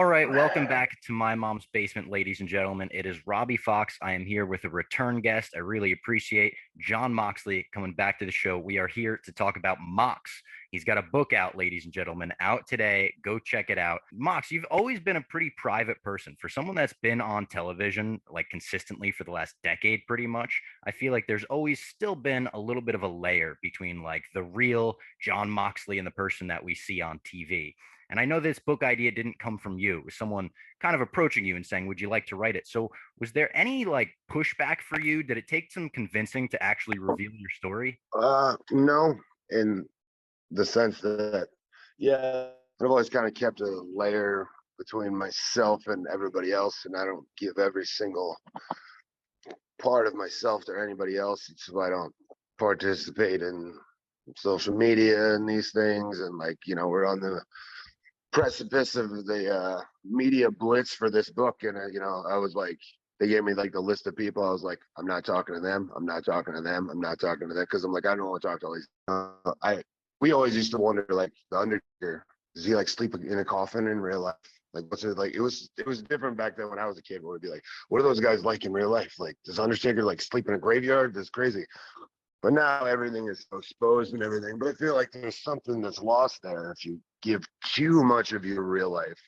All right, welcome back to My Mom's Basement, ladies and gentlemen. It is Robbie Fox. I am here with a return guest. I really appreciate John Moxley coming back to the show. We are here to talk about MOX. He's got a book out, ladies and gentlemen, out today. Go check it out. Mox, you've always been a pretty private person. For someone that's been on television like consistently for the last decade, pretty much, I feel like there's always still been a little bit of a layer between like the real John Moxley and the person that we see on TV. And I know this book idea didn't come from you. It was someone kind of approaching you and saying, "Would you like to write it?" So, was there any like pushback for you? Did it take some convincing to actually reveal your story? No, in the sense that, yeah, I've always kind of kept a layer between myself and everybody else, and I don't give every single part of myself to anybody else. So I don't participate in social media and these things, and like we're on the precipice of the media blitz for this book, and I was like, they gave me like the list of people. I was like, I'm not talking to them. I'm not talking to them. I'm not talking to them because I'm like, I don't want to talk to all these. We always used to wonder, like, the Undertaker, does he like sleep in a coffin in real life? Like, what's it like? It was different back then when I was a kid. Where it'd be like, what are those guys like in real life? Like, does Undertaker like sleep in a graveyard? That's crazy. But now everything is so exposed and everything. But I feel like there's something that's lost there if you give too much of your real life.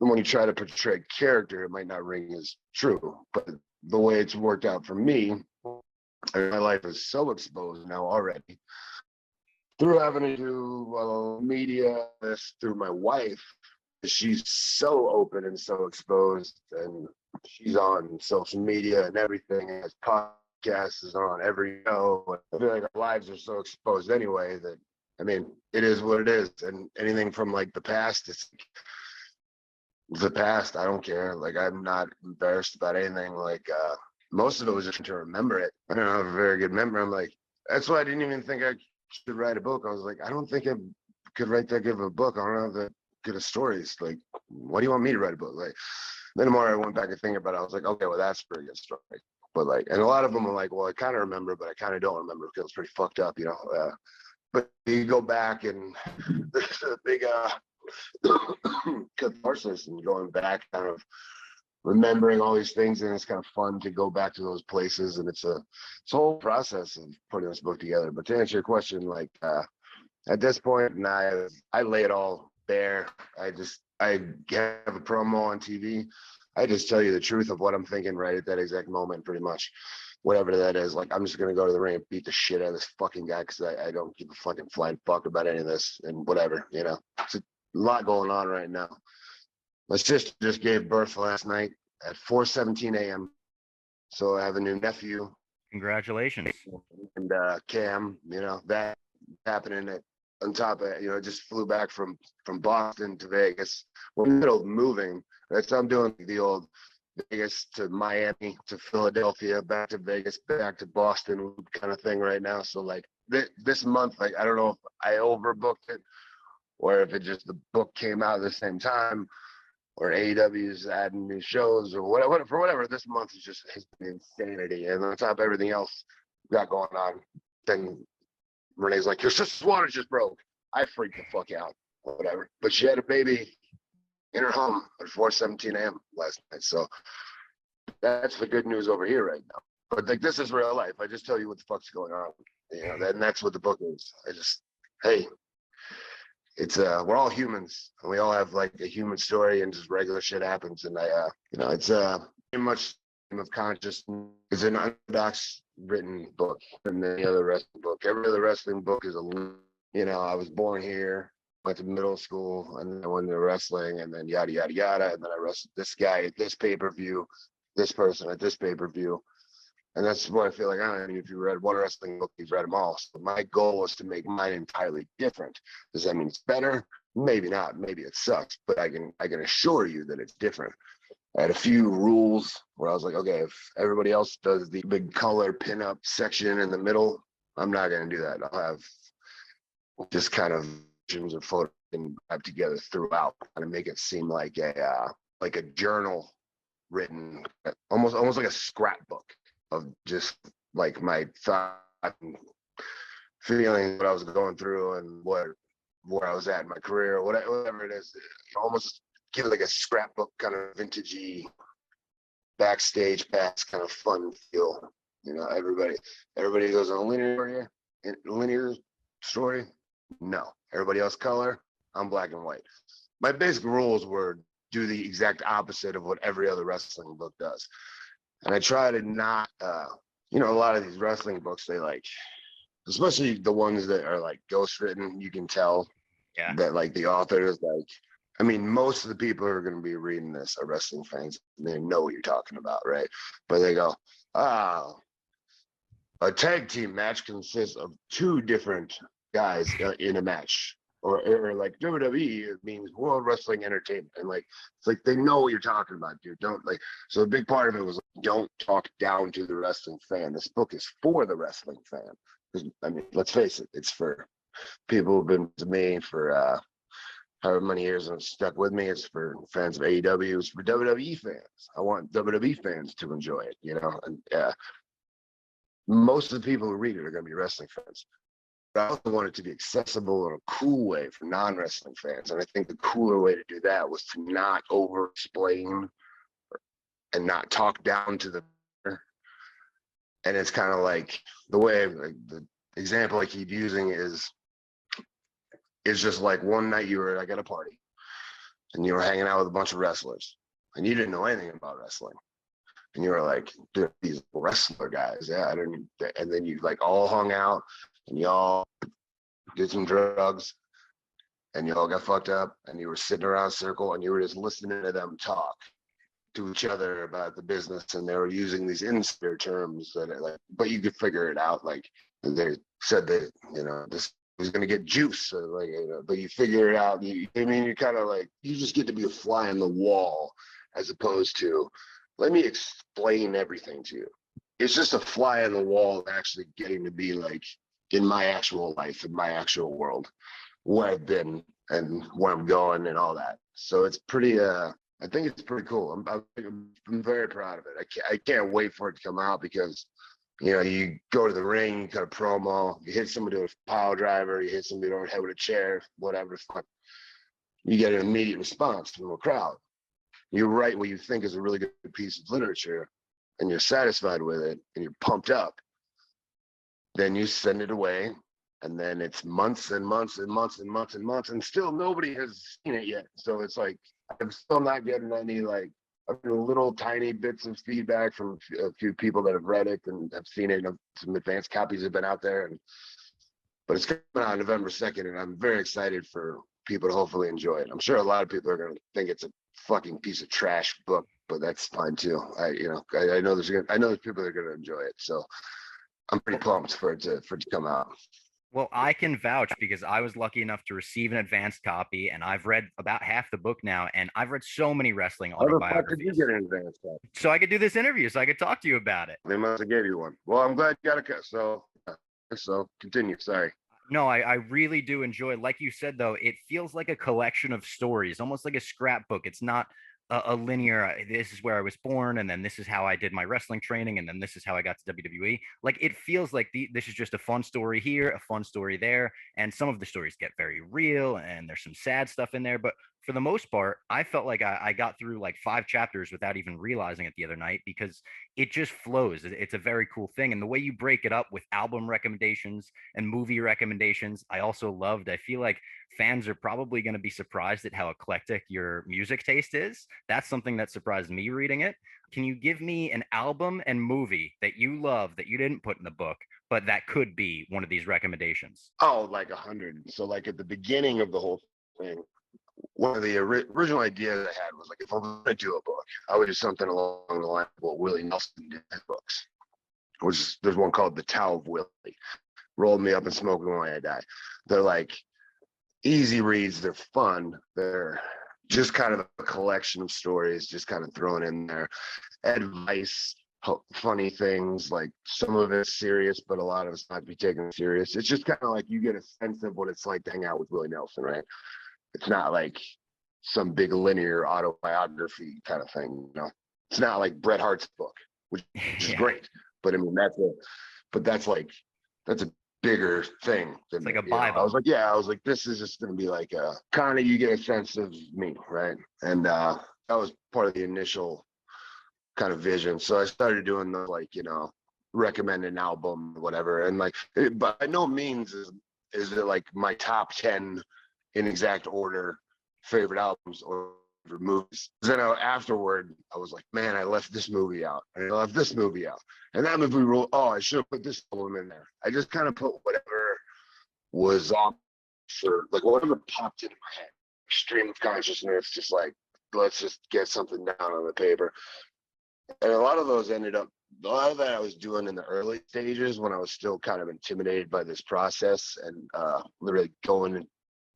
And when you try to portray character, it might not ring as true. But the way it's worked out for me, my life is so exposed now already through having to do media, this through my wife. She's so open and so exposed, and she's on social media and everything, and has podcasts is on every show. I feel like our lives are so exposed anyway that, I mean, it is what it is. And anything from like the past, it's the past. I don't care. Like, I'm not embarrassed about anything. Like, most of it was just to remember it. I don't have a very good memory. I'm like, that's why I didn't even think I should write a book. I was like, I don't think I could write that good of a book. I don't have that good of stories. Like, what do you want me to write a book? Like, then the more I went back and think about it, I was like, okay, well, that's a pretty good story. But like, and a lot of them are like, well, I kind of remember, but I kind of don't remember because it's pretty fucked up, but you go back and there's a big catharsis and going back, kind of remembering all these things, and it's kind of fun to go back to those places, and it's a whole process of putting this book together. But to answer your question, like, at this point, nah, I lay it all bare. I have a promo on TV. I just tell you the truth of what I'm thinking right at that exact moment, pretty much. Whatever that is, like, I'm just gonna go to the ring and beat the shit out of this fucking guy because I don't give a fucking flying fuck about any of this and whatever, It's a lot going on right now. My sister just gave birth last night at 4:17 a.m. So I have a new nephew. Congratulations. And Cam, that happening at on top of it, just flew back from Boston to Vegas. We're in the middle of moving. That's how I'm doing the old Vegas to Miami to Philadelphia, back to Vegas, back to Boston kind of thing right now. So like this month, like, I don't know if I overbooked it or if it just the book came out at the same time, or AEW's adding new shows or whatever. For whatever, this month has been insanity. And on top of everything else we got going on, then Renee's like, your sister's water just broke. I freaked the fuck out, whatever. But she had a baby in her home at 4:17 a.m. last night. So that's the good news over here right now. But like, this is real life. I just tell you what the fuck's going on. And that's what the book is. Hey, it's we're all humans, and we all have like a human story, and just regular shit happens. And it's pretty much stream of consciousness. It's an unorthodox written book than any other wrestling book. Every other wrestling book is I was born here, went to middle school, and then I went into wrestling, and then yada yada yada, and then I wrestled this guy at this pay-per-view, this person at this pay-per-view. And that's what I feel like. I don't know if you read one wrestling book, you've read them all. So my goal was to make mine entirely different. Does that mean it's better? Maybe not. Maybe it sucks, but I can assure you that it's different. I had a few rules where I was like, okay, if everybody else does the big color pinup section in the middle, I'm not going to do that. I'll have just kind of visions or photos and wrap together throughout, kind of make it seem like a journal written, almost like a scrapbook of just like my thoughts and feelings, what I was going through, and where I was at in my career, whatever it is, almost give it like a scrapbook kind of vintagey backstage pass kind of fun feel. You know, everybody goes on a linear story. No, everybody else color. I'm black and white. My basic rules were do the exact opposite of what every other wrestling book does. And I try to not, you know, a lot of these wrestling books, they like, especially the ones that are like ghostwritten, you can tell that like the author is like, I mean, most of the people who are going to be reading this are wrestling fans. And they know what you're talking about, right? But they go, a tag team match consists of two different guys in a match. Or like WWE, it means World Wrestling Entertainment. And like, it's like they know what you're talking about, dude. Don't like, so a big part of it was like, don't talk down to the wrestling fan. This book is for the wrestling fan. I mean, let's face it, it's for people who've been to me for however many years and stuck with me. It's for fans of AEW, it's for WWE fans. I want WWE fans to enjoy it, you know. And most of the people who read it are going to be wrestling fans. But I also want it to be accessible in a cool way for non-wrestling fans. And I think the cooler way to do that was to not over-explain and not talk down to the. And it's kind of like the way, like the example I keep using is just like one night you were like at a party and you were hanging out with a bunch of wrestlers and you didn't know anything about wrestling. And you were like, dude, these wrestler guys, yeah, I didn't. And then you like all hung out and y'all did some drugs and y'all got fucked up and you were sitting around a circle and you were just listening to them talk to each other about the business, and they were using these insecure terms that are like, but you could figure it out. Like they said that, you know, this was going to get juice, or like, you know, but you figure it out. I mean, you're kind of like, you just get to be a fly on the wall as opposed to, let me explain everything to you. It's just a fly on the wall actually getting to be like in my actual life, in my actual world, where I've been and where I'm going and all that. So it's pretty, I think it's pretty cool. I'm very proud of it. I can't wait for it to come out because, you know, you go to the ring, you cut a promo, you hit somebody with a pile driver, you hit somebody over the head with a chair, whatever the fuck. You get an immediate response from the crowd. You write what you think is a really good piece of literature and you're satisfied with it and you're pumped up. Then you send it away, and then it's months and months and months and months and months, and still nobody has seen it yet. So it's like, I'm still not getting any like little tiny bits of feedback from a few people that have read it and have seen it. Some advanced copies have been out there, but it's coming out November 2nd, and I'm very excited for people to hopefully enjoy it. I'm sure a lot of people are going to think it's a fucking piece of trash book, but that's fine too. I know there's people that are going to enjoy it, so I'm pretty pumped for it to come out. Well, I can vouch because I was lucky enough to receive an advanced copy, and I've read about half the book now, and I've read so many wrestling autobiographies. How the fuck did you get an advanced copy? So I could do this interview, so I could talk to you about it. They must have gave you one. Well, I'm glad you got a so continue. Sorry. No, I really do enjoy, like you said, though, it feels like a collection of stories, almost like a scrapbook. It's not a linear, this is where I was born, and then this is how I did my wrestling training, and then this is how I got to WWE. Like, it feels like this is just a fun story here, a fun story there, and some of the stories get very real, and there's some sad stuff in there, but for the most part, I felt like I got through like 5 chapters without even realizing it the other night because it just flows. It's a very cool thing. And the way you break it up with album recommendations and movie recommendations, I also loved. I feel like fans are probably going to be surprised at how eclectic your music taste is. That's something that surprised me reading it. Can you give me an album and movie that you love that you didn't put in the book, but that could be one of these recommendations? Oh, like 100. So like at the beginning of the whole thing, one of the original ideas I had was like, if I'm going to do a book, I would do something along the line of what Willie Nelson did in books, which is, there's one called The Tao of Willie. Rolled me up and smoked me when I die. They're like easy reads. They're fun. They're just kind of a collection of stories, just kind of thrown in there. Advice, funny things, like some of it's serious, but a lot of it's not to be taken serious. It's just kind of like you get a sense of what it's like to hang out with Willie Nelson, right? It's not like some big linear autobiography kind of thing, you know. It's not like Bret Hart's book, which is great, but I mean that's a bigger thing than It's like a me, you know? I was Bible. like, yeah, I was like, this is just gonna be like a kind of, you get a sense of me, right? And that was part of the initial kind of vision. So I started doing the, like, you know, recommend an album, whatever. And like, but by no means is it like my top 10 in exact order favorite albums or favorite movies. Then afterward, I was like, man, I left this movie out. And I left this movie out. And that movie ruled, oh, I should have put this album in there. I just kind of put whatever was on for, like, whatever popped into my head. Stream of consciousness, just like, let's just get something down on the paper. And a lot of those ended up, a lot of that I was doing in the early stages when I was still kind of intimidated by this process, and literally going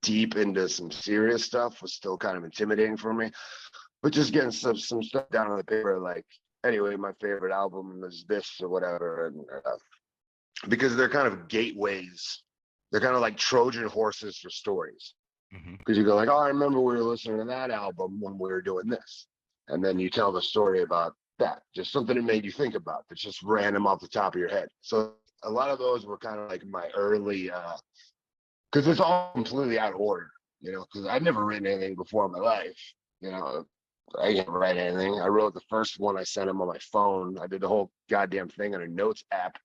deep into some serious stuff was still kind of intimidating for me. But just getting some stuff down on the paper, like, anyway, my favorite album is this or whatever. And because they're kind of gateways, they're kind of like Trojan horses for stories. Because you go like, oh, I remember we were listening to that album when we were doing this. And then you tell the story about that, just something that made you think about, that's just random off the top of your head. So a lot of those were kind of like my early, because it's all completely out of order, you know, because I'd never written anything before in my life, you know. I didn't write anything. I wrote the first one, I sent him on my phone. I did the whole goddamn thing on a notes app.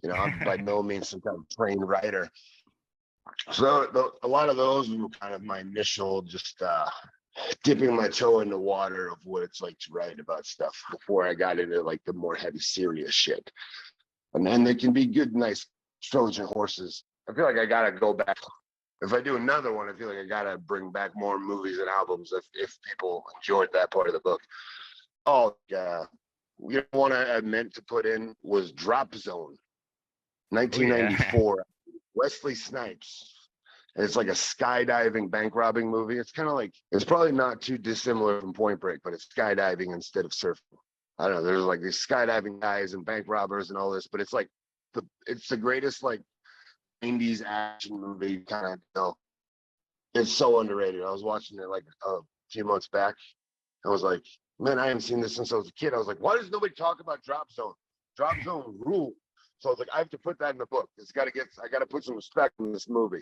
You know, I'm by no means some kind of trained writer. So a lot of those were kind of my initial, just dipping my toe in the water of what it's like to write about stuff before I got into like the more heavy, serious shit. And then they can be good, nice Trojan horses. I feel like I gotta go back. If I do another one, I feel like I gotta bring back more movies and albums if people enjoyed that part of the book. Oh, yeah. One I meant to put in was Drop Zone, Oh yeah. 1994. Wesley Snipes. And it's like a skydiving bank robbing movie. It's kind of like, it's probably not too dissimilar from Point Break, but it's skydiving instead of surfing. I don't know. There's like these skydiving guys and bank robbers and all this, but it's like it's the greatest like 90s action movie kind of, you know. It's so underrated. I was watching it like a few months back. I was like, man, I haven't seen this since I was a kid. I was like, why does nobody talk about Drop Zone? Drop Zone rule. So I was like, I have to put that in the book. I got to put some respect in this movie.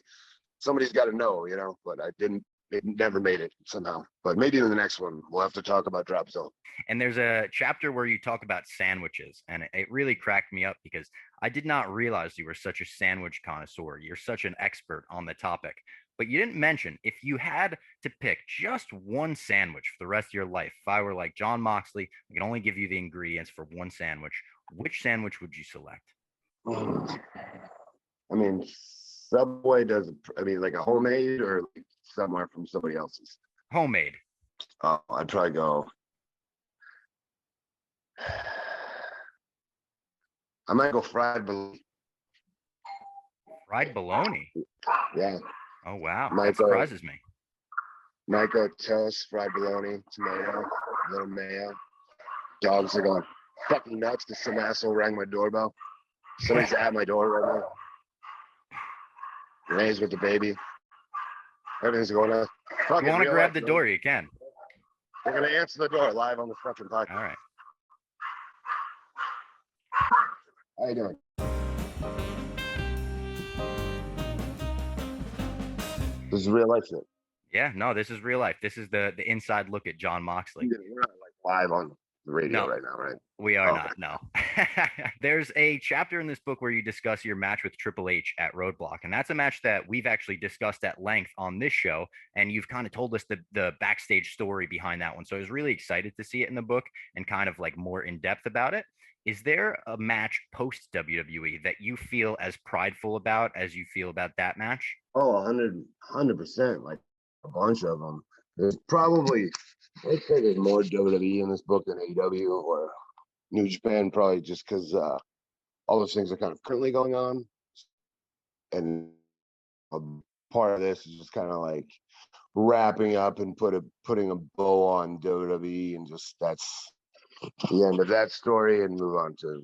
Somebody's got to know, you know, but I didn't. It never made it somehow. But maybe in the next one, we'll have to talk about Drop Zone. And there's a chapter where you talk about sandwiches, and it really cracked me up because I did not realize you were such a sandwich connoisseur. You're such an expert on the topic. But you didn't mention, if you had to pick just one sandwich for the rest of your life, if I were like John Moxley, I can only give you the ingredients for one sandwich, which sandwich would you select? I mean, Subway does. I mean, like a homemade or like somewhere from somebody else's. Homemade. I'd probably go. I might go fried bologna. Fried bologna. Yeah. Oh wow, Might that go. surprises me. Might go toast, fried bologna, tomato, a little mayo. Dogs are going fucking nuts because some asshole rang my doorbell. Somebody's at my door right now. Renee's with the baby. Everything's going on. If you want to grab the door, you can. We're gonna answer the door live on the fucking podcast. All right. How you doing? This is real life shit. Yeah, no, this is real life. This is the inside look at John Moxley. We're not like live on the radio No. right now, right? We are not. No. There's a chapter in this book where you discuss your match with Triple H at Roadblock. And that's a match that we've actually discussed at length on this show. And you've kind of told us the backstage story behind that one. So I was really excited to see it in the book and kind of like more in depth about it. Is there a match post WWE that you feel as prideful about as you feel about that match? Oh, 100%. Like a bunch of them. There's probably, I'd say there's more WWE in this book than AEW or New Japan, probably just because all those things are kind of currently going on. And a part of this is just kind of like wrapping up and putting a bow on WWE, and just that's the end of that story and move on to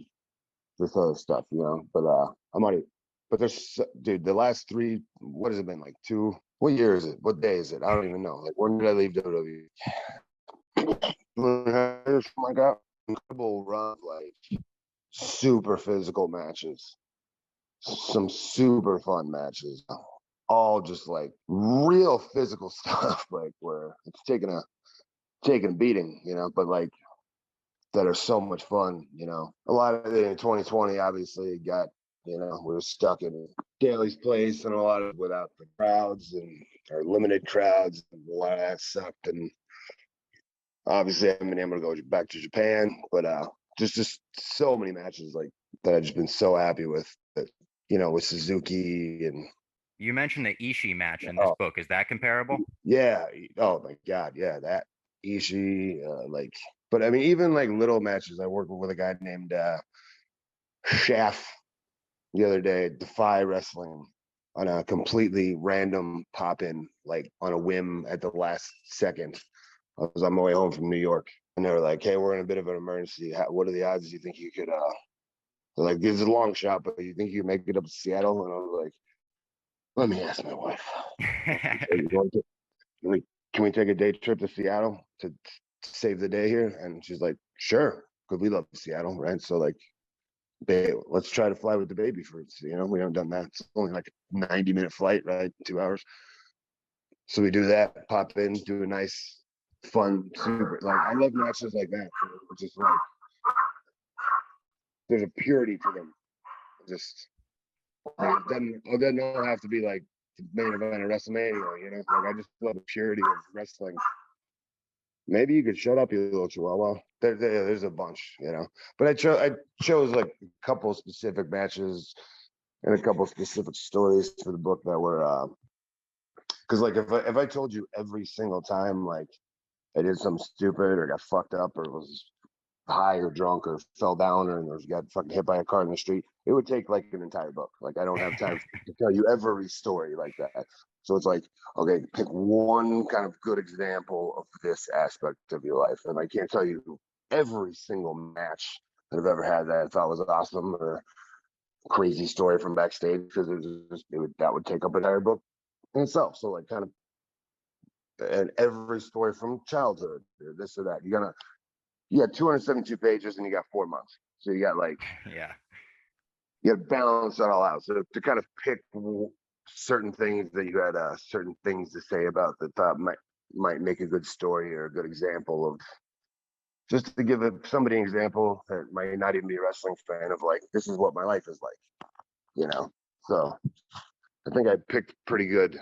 this other stuff, you know. But I'm already, but there's, dude, the last three, what has it been, like two? What year is it? What day is it? I don't even know. Like, when did I leave WWE? Something like that. Incredible run, like super physical matches. some super fun matches, all just like real physical stuff, like where it's taking a beating, but like that are so much fun, A lot of it in 2020, obviously, we were stuck in Daly's place and a lot of without the crowds and or limited crowds, and a lot of that sucked. And obviously, I haven't been able to go back to Japan, but just so many matches like that I've just been so happy with that, with Suzuki and. You mentioned the Ishii match in this book. Is that comparable? Yeah. Oh my God. Yeah. That Ishii, but I mean, even like little matches. I worked with a guy named Chef the other day, Defy Wrestling, on a completely random pop in, like on a whim at the last second. I was on my way home from New York, and they were like, "Hey, we're in a bit of an emergency. What are the odds you think you could?" They're like, "This is a long shot, but you think you can make it up to Seattle?" And I was like, "Let me ask my wife. Can we take a day trip to Seattle to save the day here?" And she's like, "Sure," because we love Seattle, right? So like, let's try to fly with the baby first. We haven't done that. It's only like a 90-minute flight, right? 2 hours. So we do that, pop in, do a nice, fun, super. Like I love matches like that. It's just like there's a purity to them. Just like, it doesn't all have to be like the main event of WrestleMania. Like I just love the purity of wrestling. Maybe you could shut up, you little chihuahua. There's a bunch, But I chose like a couple of specific matches and a couple of specific stories for the book that were, because like if I told you every single time like I did something stupid or got fucked up or was high or drunk or fell down or got fucking hit by a car in the street, it would take like an entire book. Like I don't have time to tell you every story like that. So it's like, okay, pick one kind of good example of this aspect of your life. And I can't tell you every single match that I've ever had that I thought was awesome or crazy story from backstage, because that would take up an entire book in itself. So like kind of, and every story from childhood or this or that. You got 272 pages and you got 4 months. So you got like, yeah, you got to balance that all out. So to kind of pick certain things that you had certain things to say about that thought might make a good story or a good example of, just to give somebody an example that might not even be a wrestling fan of, like, this is what my life is like, So I think I picked pretty good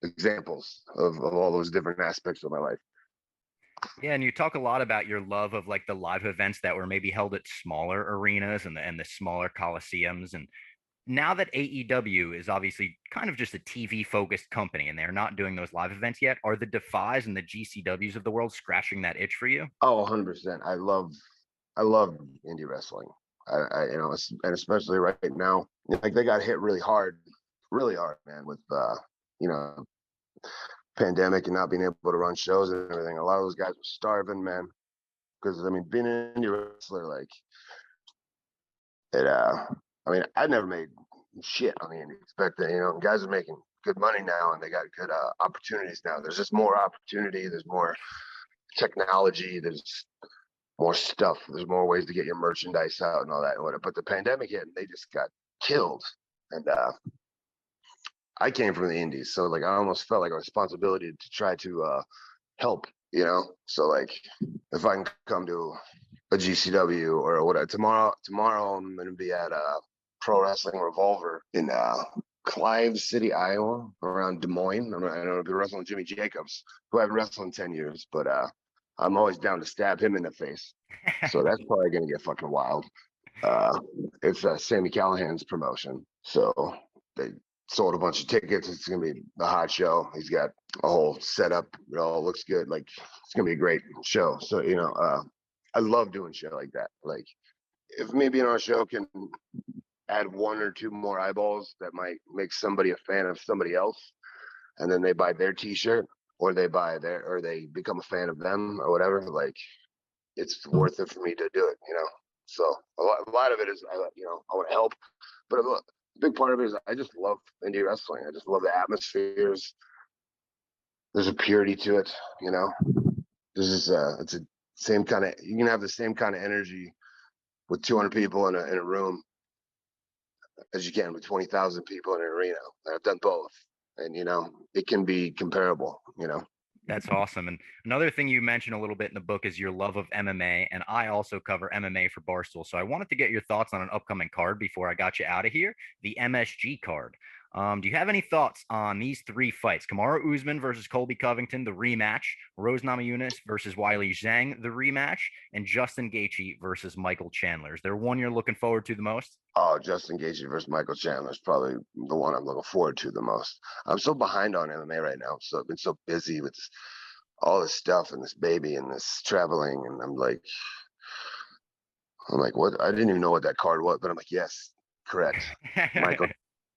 examples of all those different aspects of my life. Yeah, and you talk a lot about your love of like the live events that were maybe held at smaller arenas and the smaller coliseums. And now that AEW is obviously kind of just a TV focused company and they're not doing those live events yet, are the Defies and the GCWs of the world scratching that itch for you? Oh, 100%. I love indie wrestling. And especially right now, like they got hit really hard, man, with pandemic and not being able to run shows and everything. A lot of those guys were starving, man. Because I mean, being an indie wrestler, like it. I mean, I never made shit on the indies, but guys are making good money now and they got good opportunities now. There's just more opportunity. There's more technology. There's more stuff. There's more ways to get your merchandise out and all that. But the pandemic hit and they just got killed. And I came from the indies, so like I almost felt like a responsibility to try to help, So like if I can come to a GCW or whatever, tomorrow I'm gonna be at Pro Wrestling Revolver in Clive City, Iowa, around Des Moines. I know I'll be wrestling Jimmy Jacobs, who I haven't wrestled in 10 years, but I'm always down to stab him in the face. So that's probably gonna get fucking wild. It's Sammy Callahan's promotion, so they sold a bunch of tickets. It's gonna be a hot show. He's got a whole setup. It all looks good. Like it's gonna be a great show. So I love doing shit like that. Like if maybe in our show can add one or two more eyeballs that might make somebody a fan of somebody else, and then they buy their T-shirt or they become a fan of them or whatever. Like it's worth it for me to do it. So a lot of it is I want to help, but a big part of it is I just love indie wrestling. I just love the atmospheres. There's a purity to it, There's it's a same kind of, you can have the same kind of energy with 200 people in a room as you can with 20,000 people in an arena. I've done both, and it can be comparable. That's awesome. And another thing you mentioned a little bit in the book is your love of MMA. And I also cover MMA for Barstool. So I wanted to get your thoughts on an upcoming card before I got you out of here, the MSG card. Do you have any thoughts on these three fights? Kamaru Usman versus Colby Covington, the rematch. Rose Namajunas versus Weili Zhang, the rematch. And Justin Gaethje versus Michael Chandler. Is there one you're looking forward to the most? Oh, Justin Gaethje versus Michael Chandler is probably the one I'm looking forward to the most. I'm so behind on MMA right now. So I've been so busy with all this stuff and this baby and this traveling, and I'm like, what? I didn't even know what that card was, but I'm like, yes, correct.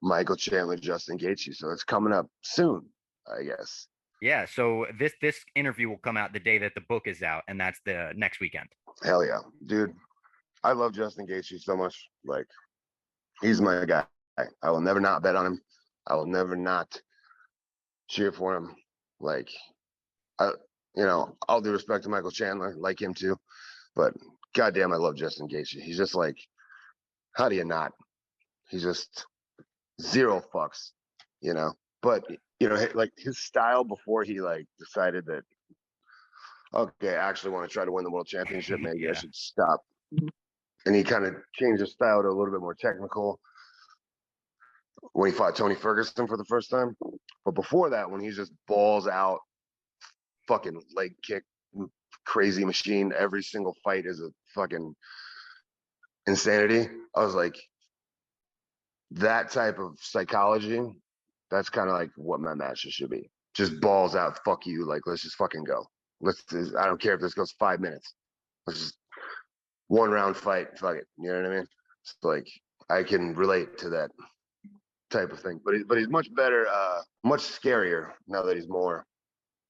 Michael Chandler, Justin Gaethje. So it's coming up soon, I guess. Yeah, so this interview will come out the day that the book is out, and that's the next weekend. Hell yeah, dude. I love Justin Gaethje so much. Like, he's my guy. I will never not bet on him. I will never not cheer for him. Like, all due respect to Michael Chandler, like him too. But goddamn, I love Justin Gaethje. He's just like, how do you not? He's just zero fucks, But like his style before he like decided that, okay, I actually want to try to win the world championship. Maybe Yeah. I should stop. And he kind of changed his style to a little bit more technical when he fought Tony Ferguson for the first time. But before that, when he's just balls out, fucking leg kick, crazy machine, every single fight is a fucking insanity. I was like, that type of psychology, that's kind of like what my matches should be. Just balls out, fuck you, like, let's just fucking go. I don't care if this goes 5 minutes. Let's just one round fight, fuck it. You know what I mean? It's like, I can relate to that type of thing. But he's much better, much scarier now that he's more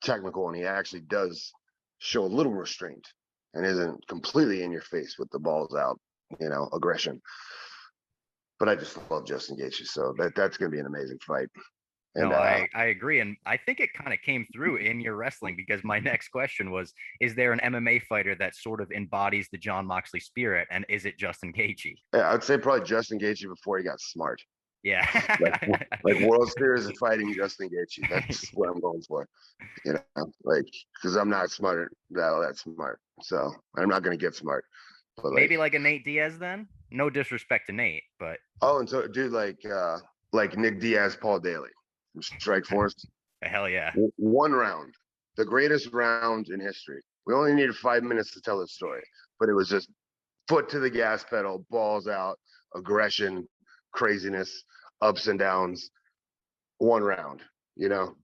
technical, and he actually does show a little restraint and isn't completely in your face with the balls out, aggression. But I just love Justin Gaethje, so that's going to be an amazing fight. And No, I agree. And I think it kind of came through in your wrestling, because my next question was, is there an MMA fighter that sort of embodies the John Moxley spirit? And is it Justin Gaethje? yeah, I'd say probably Justin Gaethje before he got smart. Yeah. like World Series of fighting Justin Gaethje. That's what I'm going for. Like, because I'm not that smart. So I'm not going to get smart. But maybe like a Nate Diaz then? No disrespect to Nate, but. Oh, and so, dude, like Nick Diaz, Paul Daly from Strike Force. Hell yeah. One round, the greatest round in history. We only needed 5 minutes to tell the story, but it was just foot to the gas pedal, balls out, aggression, craziness, ups and downs. One round,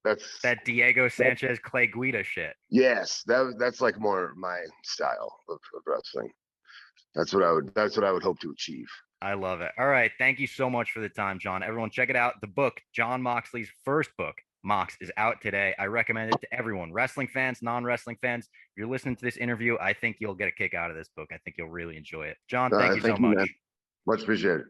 that's that Diego Sanchez, Clay Guida shit. Yes, that's like more my style of wrestling. That's what I would hope to achieve. I love it. All right. Thank you so much for the time, John. Everyone, check it out. The book, John Moxley's first book, Mox, is out today. I recommend it to everyone, wrestling fans, non-wrestling fans. If you're listening to this interview, I think you'll get a kick out of this book. I think you'll really enjoy it. John, thank you so much. Much appreciated.